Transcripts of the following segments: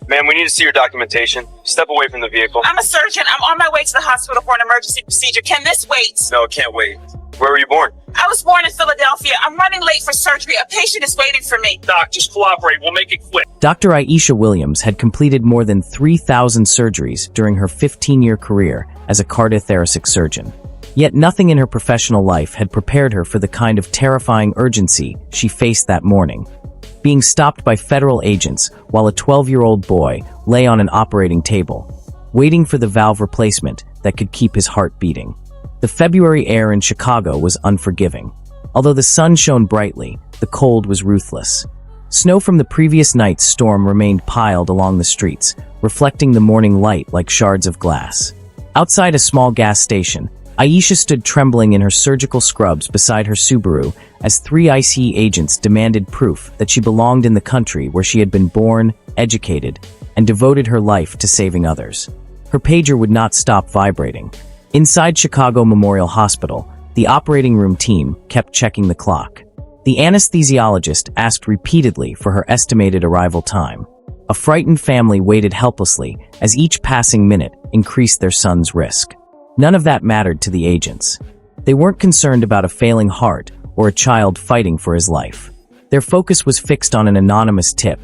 Ma'am, we need to see your documentation. Step away from the vehicle. I'm a surgeon. I'm on my way to the hospital for an emergency procedure. Can this wait? No, it can't wait. Where were you born? I was born in Philadelphia. I'm running late for surgery. A patient is waiting for me. Doc, just cooperate. We'll make it quick. Dr. Aisha Williams had completed more than 3,000 surgeries during her 15-year career as a cardiothoracic surgeon. Yet nothing in her professional life had prepared her for the kind of terrifying urgency she faced that morning. Being stopped by federal agents while a 12-year-old boy lay on an operating table, waiting for the valve replacement that could keep his heart beating. The February air in Chicago was unforgiving. Although the sun shone brightly, the cold was ruthless. Snow from the previous night's storm remained piled along the streets, reflecting the morning light like shards of glass. Outside a small gas station, Aisha stood trembling in her surgical scrubs beside her Subaru as 3 ICE agents demanded proof that she belonged in the country where she had been born, educated, and devoted her life to saving others. Her pager would not stop vibrating. Inside Chicago Memorial Hospital, the operating room team kept checking the clock. The anesthesiologist asked repeatedly for her estimated arrival time. A frightened family waited helplessly as each passing minute increased their son's risk. None of that mattered to the agents. They weren't concerned about a failing heart or a child fighting for his life. Their focus was fixed on an anonymous tip,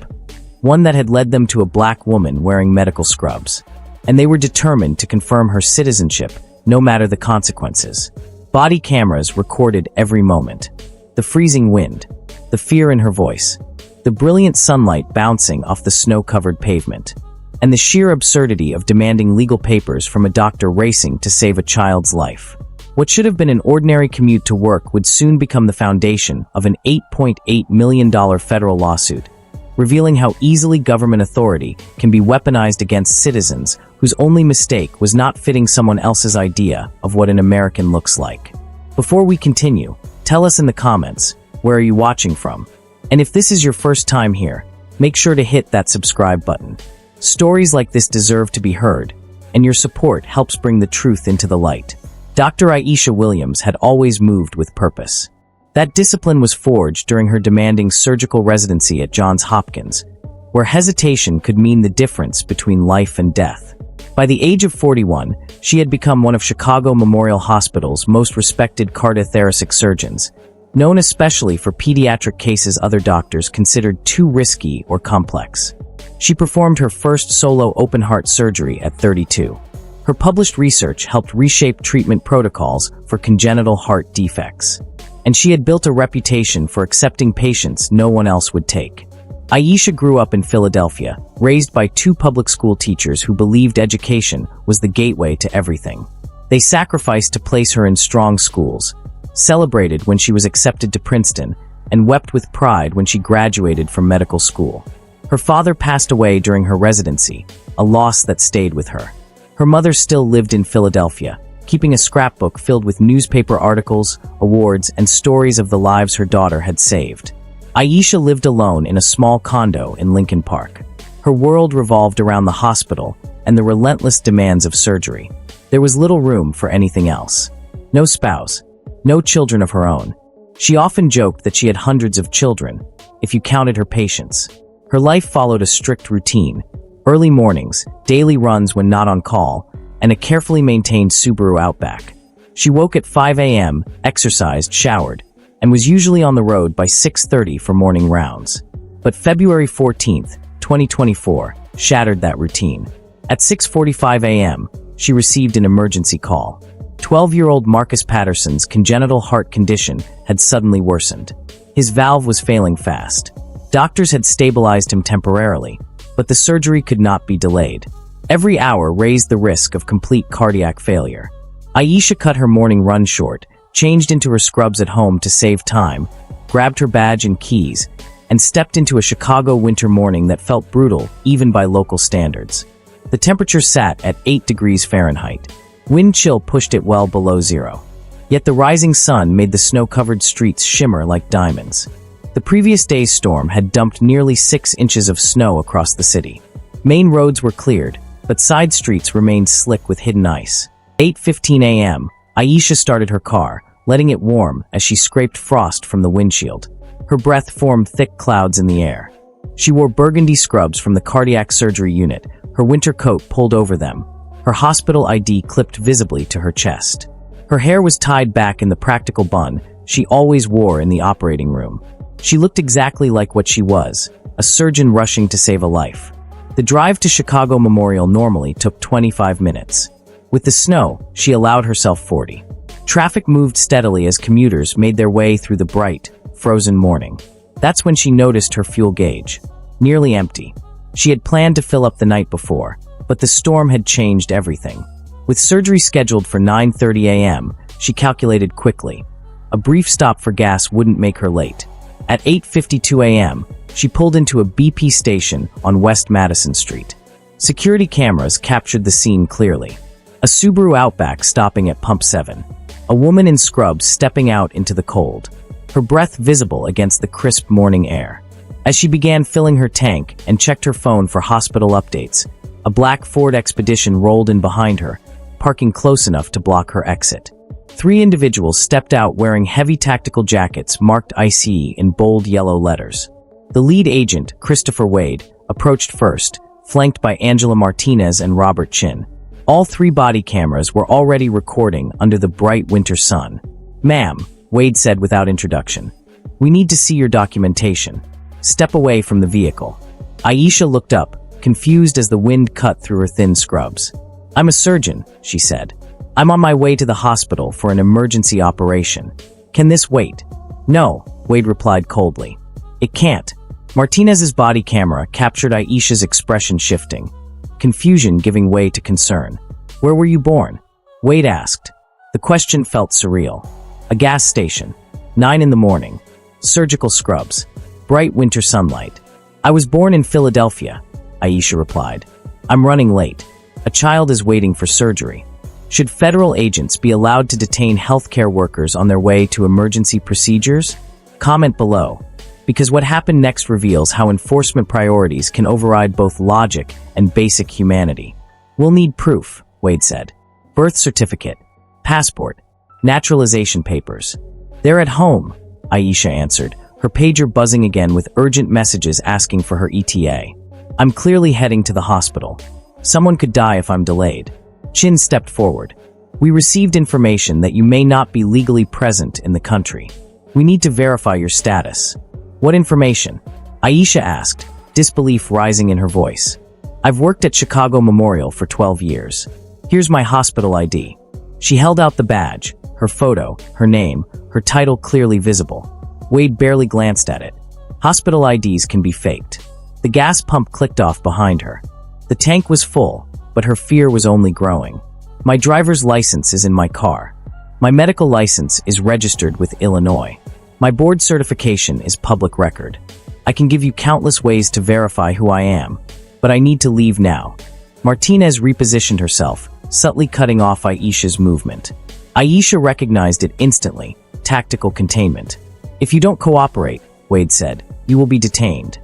one that had led them to a black woman wearing medical scrubs. And they were determined to confirm her citizenship, no matter the consequences. Body cameras recorded every moment. The freezing wind, the fear in her voice, the brilliant sunlight bouncing off the snow-covered pavement, and the sheer absurdity of demanding legal papers from a doctor racing to save a child's life. What should have been an ordinary commute to work would soon become the foundation of an $8.8 million federal lawsuit, revealing how easily government authority can be weaponized against citizens whose only mistake was not fitting someone else's idea of what an American looks like. Before we continue, tell us in the comments, where are you watching from? And if this is your first time here, make sure to hit that subscribe button. Stories like this deserve to be heard, and your support helps bring the truth into the light. Dr. Aisha Williams had always moved with purpose. That discipline was forged during her demanding surgical residency at Johns Hopkins, where hesitation could mean the difference between life and death. By the age of 41, she had become one of Chicago Memorial Hospital's most respected cardiothoracic surgeons, known especially for pediatric cases other doctors considered too risky or complex. She performed her first solo open-heart surgery at 32. Her published research helped reshape treatment protocols for congenital heart defects, and she had built a reputation for accepting patients no one else would take. Aisha grew up in Philadelphia, raised by 2 public school teachers who believed education was the gateway to everything. They sacrificed to place her in strong schools, celebrated when she was accepted to Princeton, and wept with pride when she graduated from medical school. Her father passed away during her residency, a loss that stayed with her. Her mother still lived in Philadelphia, keeping a scrapbook filled with newspaper articles, awards, and stories of the lives her daughter had saved. Aisha lived alone in a small condo in Lincoln Park. Her world revolved around the hospital and the relentless demands of surgery. There was little room for anything else. No spouse, no children of her own. She often joked that she had hundreds of children, if you counted her patients. Her life followed a strict routine: early mornings, daily runs when not on call, and a carefully maintained Subaru Outback. She woke at 5 a.m., exercised, showered, and was usually on the road by 6:30 for morning rounds. But February 14, 2024, shattered that routine. At 6:45 a.m., she received an emergency call. 12-year-old Marcus Patterson's congenital heart condition had suddenly worsened. His valve was failing fast. Doctors had stabilized him temporarily, but the surgery could not be delayed. Every hour raised the risk of complete cardiac failure. Aisha cut her morning run short, changed into her scrubs at home to save time, grabbed her badge and keys, and stepped into a Chicago winter morning that felt brutal even by local standards. The temperature sat at 8 degrees Fahrenheit. Wind chill pushed it well below zero. Yet the rising sun made the snow-covered streets shimmer like diamonds. The previous day's storm had dumped nearly 6 inches of snow across the city. Main roads were cleared, but side streets remained slick with hidden ice. 8:15 a.m., Aisha started her car, letting it warm as she scraped frost from the windshield. Her breath formed thick clouds in the air. She wore burgundy scrubs from the cardiac surgery unit, her winter coat pulled over them, her hospital ID clipped visibly to her chest. Her hair was tied back in the practical bun she always wore in the operating room. She looked exactly like what she was, a surgeon rushing to save a life. The drive to Chicago Memorial normally took 25 minutes. With the snow, she allowed herself 40. Traffic moved steadily as commuters made their way through the bright, frozen morning. That's when she noticed her fuel gauge. Nearly empty. She had planned to fill up the night before, but the storm had changed everything. With surgery scheduled for 9:30 a.m., she calculated quickly. A brief stop for gas wouldn't make her late. At 8:52 a.m., she pulled into a BP station on West Madison Street. Security cameras captured the scene clearly. A Subaru Outback stopping at Pump 7. A woman in scrubs stepping out into the cold, her breath visible against the crisp morning air. As she began filling her tank and checked her phone for hospital updates, a black Ford Expedition rolled in behind her, parking close enough to block her exit. 3 individuals stepped out wearing heavy tactical jackets marked ICE in bold yellow letters. The lead agent, Christopher Wade, approached first, flanked by Angela Martinez and Robert Chin. All 3 body cameras were already recording under the bright winter sun. "Ma'am," Wade said without introduction, "we need to see your documentation. Step away from the vehicle." Aisha looked up, confused as the wind cut through her thin scrubs. "I'm a surgeon," she said. "I'm on my way to the hospital for an emergency operation. Can this wait?" "No," Wade replied coldly. "It can't." Martinez's body camera captured Aisha's expression shifting, confusion giving way to concern. "Where were you born?" Wade asked. The question felt surreal. A gas station. 9 in the morning. Surgical scrubs. Bright winter sunlight. "I was born in Philadelphia," Aisha replied. "I'm running late. A child is waiting for surgery." Should federal agents be allowed to detain healthcare workers on their way to emergency procedures? Comment below, because what happened next reveals how enforcement priorities can override both logic and basic humanity. "We'll need proof," Wade said. "Birth certificate, passport, naturalization papers." "They're at home," Aisha answered, her pager buzzing again with urgent messages asking for her ETA. "I'm clearly heading to the hospital. Someone could die if I'm delayed." Chin stepped forward. "We received information that you may not be legally present in the country. We need to verify your status." "What information?" Aisha asked, disbelief rising in her voice. "I've worked at Chicago Memorial for 12 years. Here's my hospital ID." She held out the badge, her photo, her name, her title clearly visible. Wade barely glanced at it. Hospital IDs can be faked. The gas pump clicked off behind her. The tank was full, but her fear was only growing. "My driver's license is in my car. My medical license is registered with Illinois. My board certification is public record. I can give you countless ways to verify who I am, but I need to leave now." Martinez repositioned herself, subtly cutting off Aisha's movement. Aisha recognized it instantly, tactical containment. "If you don't cooperate," Wade said, "you will be detained."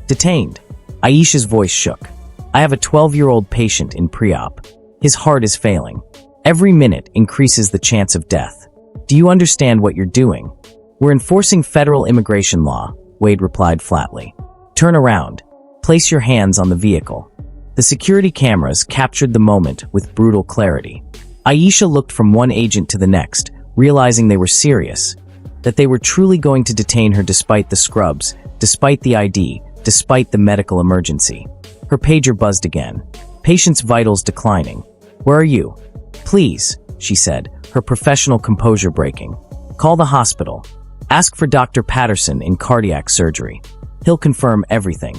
"Detained?" Aisha's voice shook. "I have a 12-year-old patient in pre-op. His heart is failing. Every minute increases the chance of death. Do you understand what you're doing?" "We're enforcing federal immigration law," Wade replied flatly. "Turn around. Place your hands on the vehicle." The security cameras captured the moment with brutal clarity. Aisha looked from one agent to the next, realizing they were serious, that they were truly going to detain her despite the scrubs, despite the ID, despite the medical emergency. Her pager buzzed again. Patient's vitals declining. "Where are you?" "Please," she said, her professional composure breaking. "Call the hospital. Ask for Dr. Patterson in cardiac surgery. He'll confirm everything.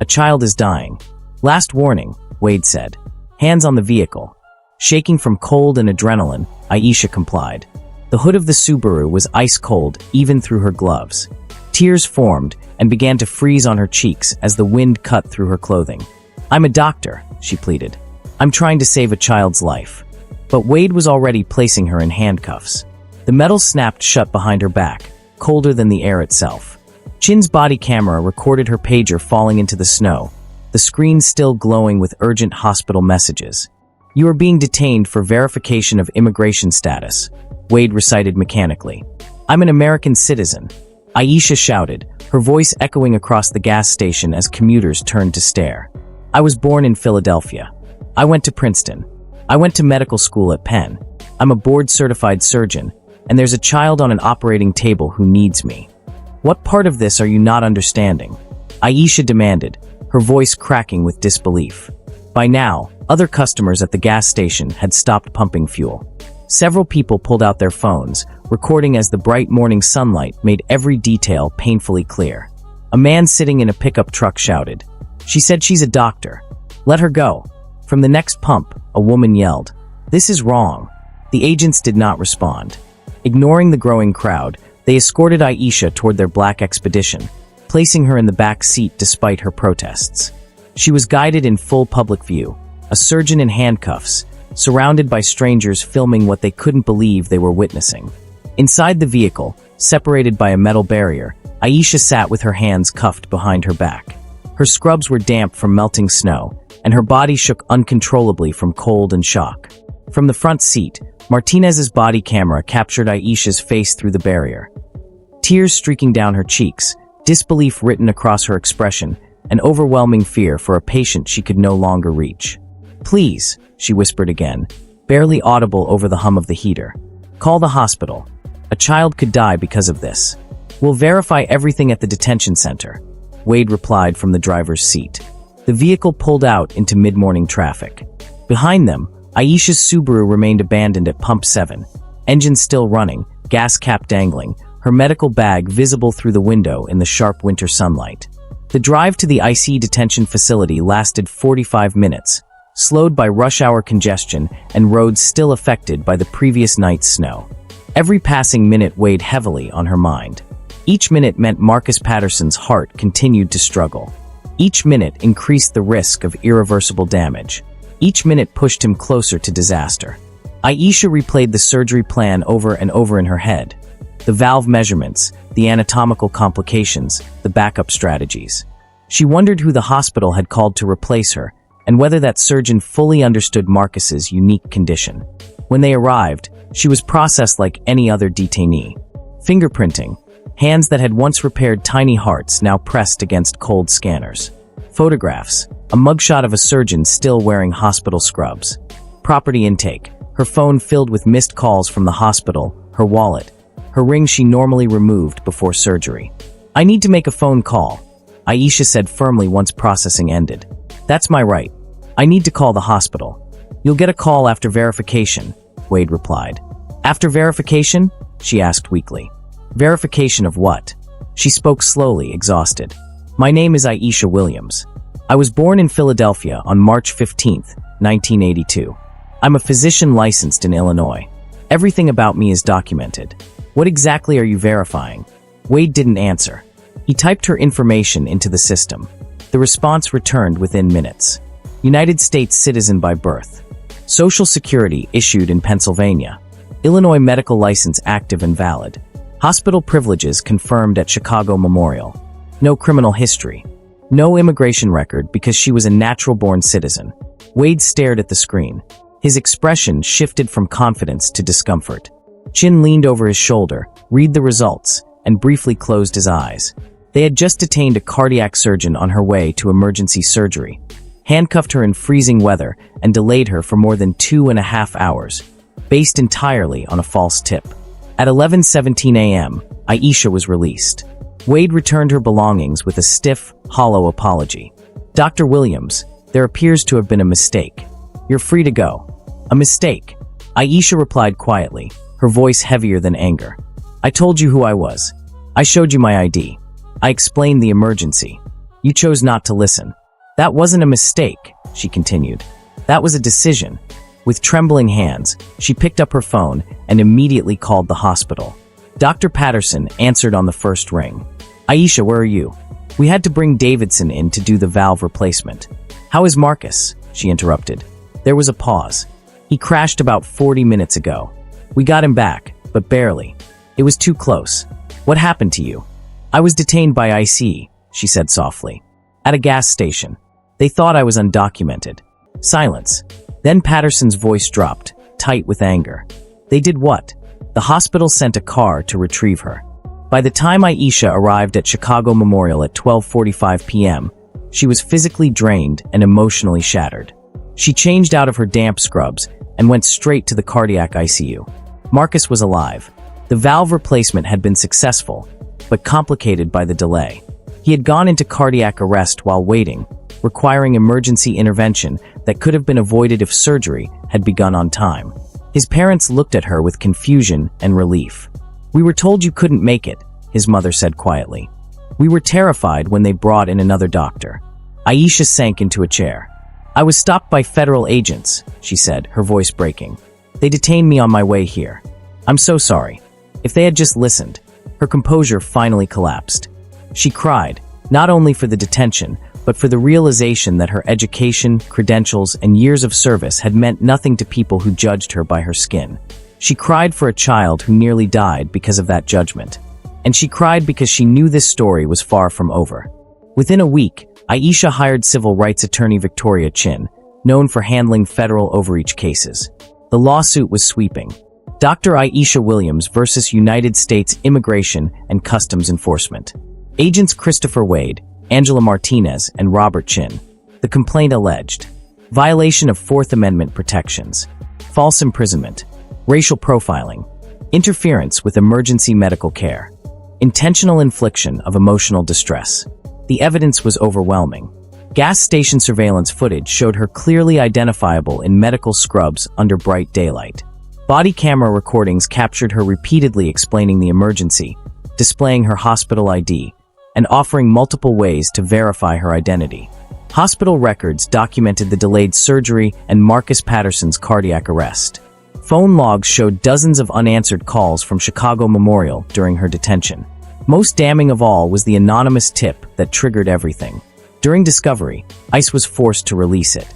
A child is dying." "Last warning," Wade said. "Hands on the vehicle." Shaking from cold and adrenaline, Aisha complied. The hood of the Subaru was ice cold even through her gloves. Tears formed and began to freeze on her cheeks as the wind cut through her clothing. "I'm a doctor," she pleaded. "I'm trying to save a child's life." But Wade was already placing her in handcuffs. The metal snapped shut behind her back, colder than the air itself. Chin's body camera recorded her pager falling into the snow, the screen still glowing with urgent hospital messages. "You are being detained for verification of immigration status," Wade recited mechanically. "I'm an American citizen. Aisha shouted, her voice echoing across the gas station as commuters turned to stare. I was born in Philadelphia. I went to Princeton. I went to medical school at Penn. I'm a board-certified surgeon, and there's a child on an operating table who needs me. What part of this are you not understanding? Aisha demanded, her voice cracking with disbelief. By now, other customers at the gas station had stopped pumping fuel. Several people pulled out their phones, recording as the bright morning sunlight made every detail painfully clear. A man sitting in a pickup truck shouted, "She said she's a doctor. Let her go." From the next pump, a woman yelled, "This is wrong." The agents did not respond. Ignoring the growing crowd, they escorted Aisha toward their black expedition, placing her in the back seat despite her protests. She was guided in full public view, a surgeon in handcuffs, surrounded by strangers filming what they couldn't believe they were witnessing. Inside the vehicle, separated by a metal barrier, Aisha sat with her hands cuffed behind her back. Her scrubs were damp from melting snow, and her body shook uncontrollably from cold and shock. From the front seat, Martinez's body camera captured Aisha's face through the barrier. Tears streaking down her cheeks, disbelief written across her expression, and overwhelming fear for a patient she could no longer reach. "Please," she whispered again, barely audible over the hum of the heater. "Call the hospital. A child could die because of this. We'll verify everything at the detention center," Wade replied from the driver's seat. The vehicle pulled out into mid-morning traffic. Behind them, Aisha's Subaru remained abandoned at Pump 7, engine still running, gas cap dangling, her medical bag visible through the window in the sharp winter sunlight. The drive to the IC detention facility lasted 45 minutes, slowed by rush-hour congestion and roads still affected by the previous night's snow. Every passing minute weighed heavily on her mind. Each minute meant Marcus Patterson's heart continued to struggle. Each minute increased the risk of irreversible damage. Each minute pushed him closer to disaster. Aisha replayed the surgery plan over and over in her head. The valve measurements, the anatomical complications, the backup strategies. She wondered who the hospital had called to replace her, and whether that surgeon fully understood Marcus's unique condition. When they arrived, she was processed like any other detainee. Fingerprinting, hands that had once repaired tiny hearts now pressed against cold scanners. Photographs, a mugshot of a surgeon still wearing hospital scrubs. Property intake, her phone filled with missed calls from the hospital, her wallet, her ring she normally removed before surgery. "I need to make a phone call," Aisha said firmly once processing ended. "That's my right. I need to call the hospital." "You'll get a call after verification," Wade replied. "After verification?" she asked weakly. "Verification of what?" She spoke slowly, exhausted. "My name is Aisha Williams. I was born in Philadelphia on March 15th, 1982. I'm a physician licensed in Illinois. Everything about me is documented. What exactly are you verifying?" Wade didn't answer. He typed her information into the system. The response returned within minutes. United States citizen by birth. Social Security issued in Pennsylvania. Illinois medical license active and valid. Hospital privileges confirmed at Chicago Memorial. No criminal history. No immigration record because she was a natural-born citizen. Wade stared at the screen. His expression shifted from confidence to discomfort. Chin leaned over his shoulder, read the results, and briefly closed his eyes. They had just detained a cardiac surgeon on her way to emergency surgery, handcuffed her in freezing weather, and delayed her for more than 2.5 hours, based entirely on a false tip. At 11:17 a.m., Aisha was released. Wade returned her belongings with a stiff, hollow apology. "Dr. Williams, there appears to have been a mistake. You're free to go." "A mistake?" Aisha replied quietly, her voice heavier than anger. "I told you who I was. I showed you my ID. I explained the emergency. You chose not to listen. That wasn't a mistake," she continued. "That was a decision." With trembling hands, she picked up her phone and immediately called the hospital. Dr. Patterson answered on the first ring. "Aisha, where are you?" "We had to bring Davidson in to do the valve replacement." "How is Marcus?" she interrupted. There was a pause. "He crashed about 40 minutes ago. We got him back, but barely. It was too close. What happened to you?" "I was detained by IC," she said softly. "At a gas station. They thought I was undocumented." Silence. Then Patterson's voice dropped, tight with anger. "They did what?" "The hospital sent a car to retrieve her." By the time Aisha arrived at Chicago Memorial at 12:45 p.m., she was physically drained and emotionally shattered. She changed out of her damp scrubs and went straight to the cardiac ICU. Marcus was alive. The valve replacement had been successful, but complicated by the delay. He had gone into cardiac arrest while waiting, requiring emergency intervention that could have been avoided if surgery had begun on time. His parents looked at her with confusion and relief. "We were told you couldn't make it," his mother said quietly. "We were terrified when they brought in another doctor." Aisha sank into a chair. "I was stopped by federal agents," she said, her voice breaking. "They detained me on my way here. I'm so sorry. If they had just listened." Her composure finally collapsed. She cried, not only for the detention, but for the realization that her education, credentials, and years of service had meant nothing to people who judged her by her skin. She cried for a child who nearly died because of that judgment. And she cried because she knew this story was far from over. Within a week, Aisha hired civil rights attorney Victoria Chin, known for handling federal overreach cases. The lawsuit was sweeping. Dr. Aisha Williams versus United States Immigration and Customs Enforcement. Agents Christopher Wade, Angela Martinez, and Robert Chin. The complaint alleged: violation of Fourth Amendment protections, false imprisonment, racial profiling, interference with emergency medical care, intentional infliction of emotional distress. The evidence was overwhelming. Gas station surveillance footage showed her clearly identifiable in medical scrubs under bright daylight. Body camera recordings captured her repeatedly explaining the emergency, displaying her hospital ID, and offering multiple ways to verify her identity. Hospital records documented the delayed surgery and Marcus Patterson's cardiac arrest. Phone logs showed dozens of unanswered calls from Chicago Memorial during her detention. Most damning of all was the anonymous tip that triggered everything. During discovery, ICE was forced to release it.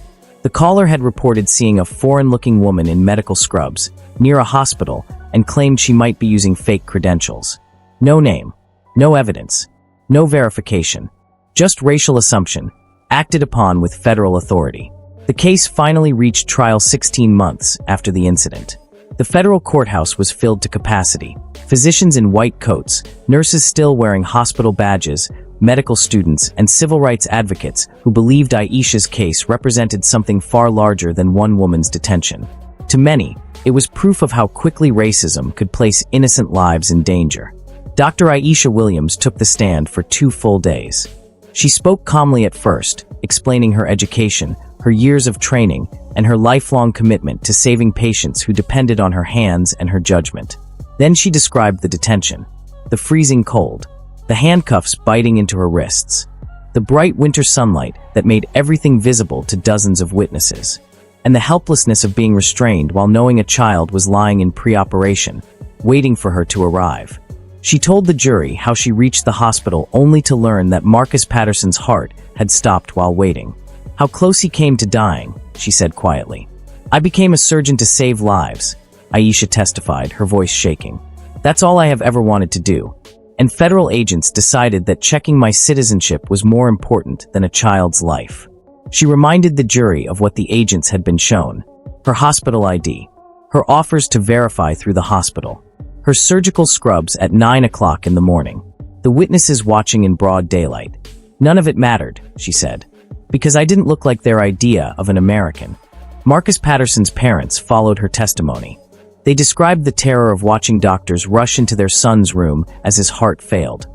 The caller had reported seeing a foreign-looking woman in medical scrubs near a hospital and claimed she might be using fake credentials. No name, no evidence, no verification, just racial assumption, acted upon with federal authority. The case finally reached trial 16 months after the incident. The federal courthouse was filled to capacity. Physicians in white coats, nurses still wearing hospital badges, medical students, and civil rights advocates who believed Aisha's case represented something far larger than one woman's detention. To many, it was proof of how quickly racism could place innocent lives in danger. Dr. Aisha Williams took the stand for 2 full days. She spoke calmly at first, explaining her education, her years of training, and her lifelong commitment to saving patients who depended on her hands and her judgment. Then she described the detention, the freezing cold, the handcuffs biting into her wrists, the bright winter sunlight that made everything visible to dozens of witnesses, and the helplessness of being restrained while knowing a child was lying in pre-operation, waiting for her to arrive. She told the jury how she reached the hospital only to learn that Marcus Patterson's heart had stopped while waiting. How close he came to dying, she said quietly. "I became a surgeon to save lives," Aisha testified, her voice shaking. "That's all I have ever wanted to do. And federal agents decided that checking my citizenship was more important than a child's life." She reminded the jury of what the agents had been shown: her hospital ID, her offers to verify through the hospital, her surgical scrubs at 9 o'clock in the morning, the witnesses watching in broad daylight. "None of it mattered," she said, "because I didn't look like their idea of an American." Marcus Patterson's parents followed her testimony. They described the terror of watching doctors rush into their son's room as his heart failed,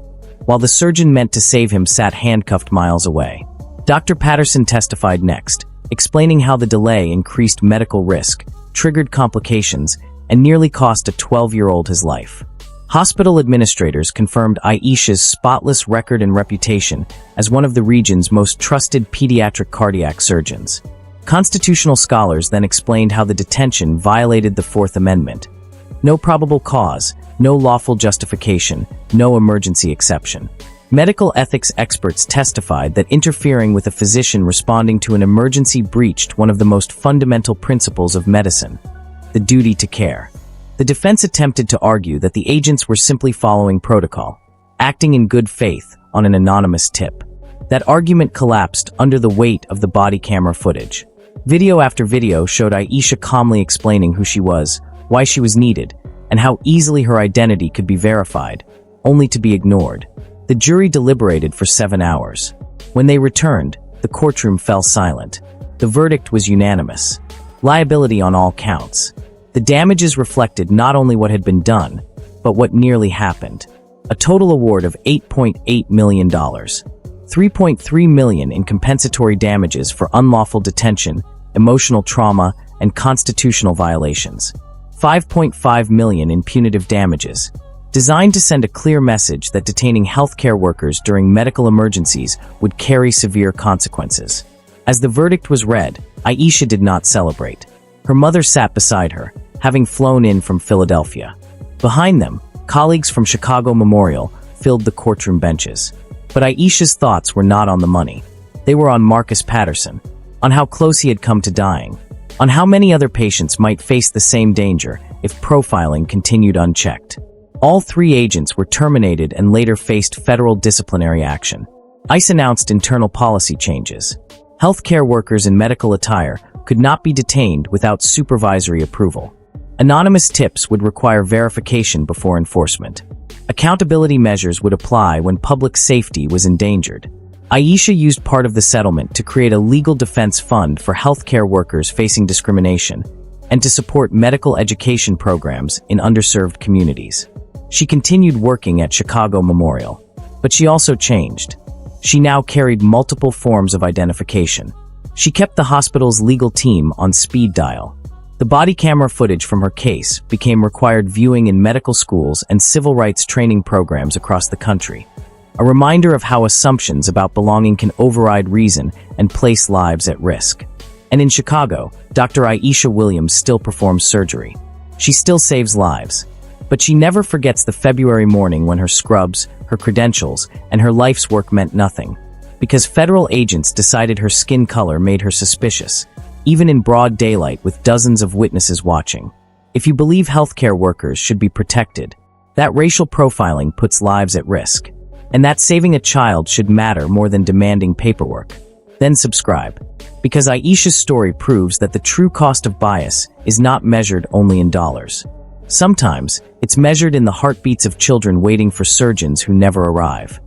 while the surgeon meant to save him sat handcuffed miles away. Dr. Patterson testified next, explaining how the delay increased medical risk, triggered complications, and nearly cost a 12-year-old his life. Hospital administrators confirmed Aisha's spotless record and reputation as one of the region's most trusted pediatric cardiac surgeons. Constitutional scholars then explained how the detention violated the Fourth Amendment. No probable cause, no lawful justification, no emergency exception. Medical ethics experts testified that interfering with a physician responding to an emergency breached one of the most fundamental principles of medicine: the duty to care. The defense attempted to argue that the agents were simply following protocol, acting in good faith on an anonymous tip. That argument collapsed under the weight of the body camera footage. Video after video showed Aisha calmly explaining who she was, why she was needed, and how easily her identity could be verified, only to be ignored. The jury deliberated for 7 hours. When they returned, the courtroom fell silent. The verdict was unanimous. Liability on all counts. The damages reflected not only what had been done, but what nearly happened. A total award of $8.8 million. $3.3 million in compensatory damages for unlawful detention, emotional trauma, and constitutional violations. $5.5 million in punitive damages, designed to send a clear message that detaining healthcare workers during medical emergencies would carry severe consequences. As the verdict was read, Aisha did not celebrate. Her mother sat beside her, having flown in from Philadelphia. Behind them, colleagues from Chicago Memorial filled the courtroom benches. But Aisha's thoughts were not on the money. They were on Marcus Patterson, on how close he had come to dying, on how many other patients might face the same danger if profiling continued unchecked. All 3 agents were terminated and later faced federal disciplinary action. ICE announced internal policy changes. Healthcare workers in medical attire could not be detained without supervisory approval. Anonymous tips would require verification before enforcement. Accountability measures would apply when public safety was endangered. Aisha used part of the settlement to create a legal defense fund for healthcare workers facing discrimination and to support medical education programs in underserved communities. She continued working at Chicago Memorial, but she also changed. She now carried multiple forms of identification. She kept the hospital's legal team on speed dial. The body camera footage from her case became required viewing in medical schools and civil rights training programs across the country. A reminder of how assumptions about belonging can override reason and place lives at risk. And in Chicago, Dr. Aisha Williams still performs surgery. She still saves lives. But she never forgets the February morning when her scrubs, her credentials, and her life's work meant nothing. Because federal agents decided her skin color made her suspicious, even in broad daylight with dozens of witnesses watching. If you believe healthcare workers should be protected, that racial profiling puts lives at risk. And that saving a child should matter more than demanding paperwork. Then subscribe. Because Aisha's story proves that the true cost of bias is not measured only in dollars. Sometimes, it's measured in the heartbeats of children waiting for surgeons who never arrive.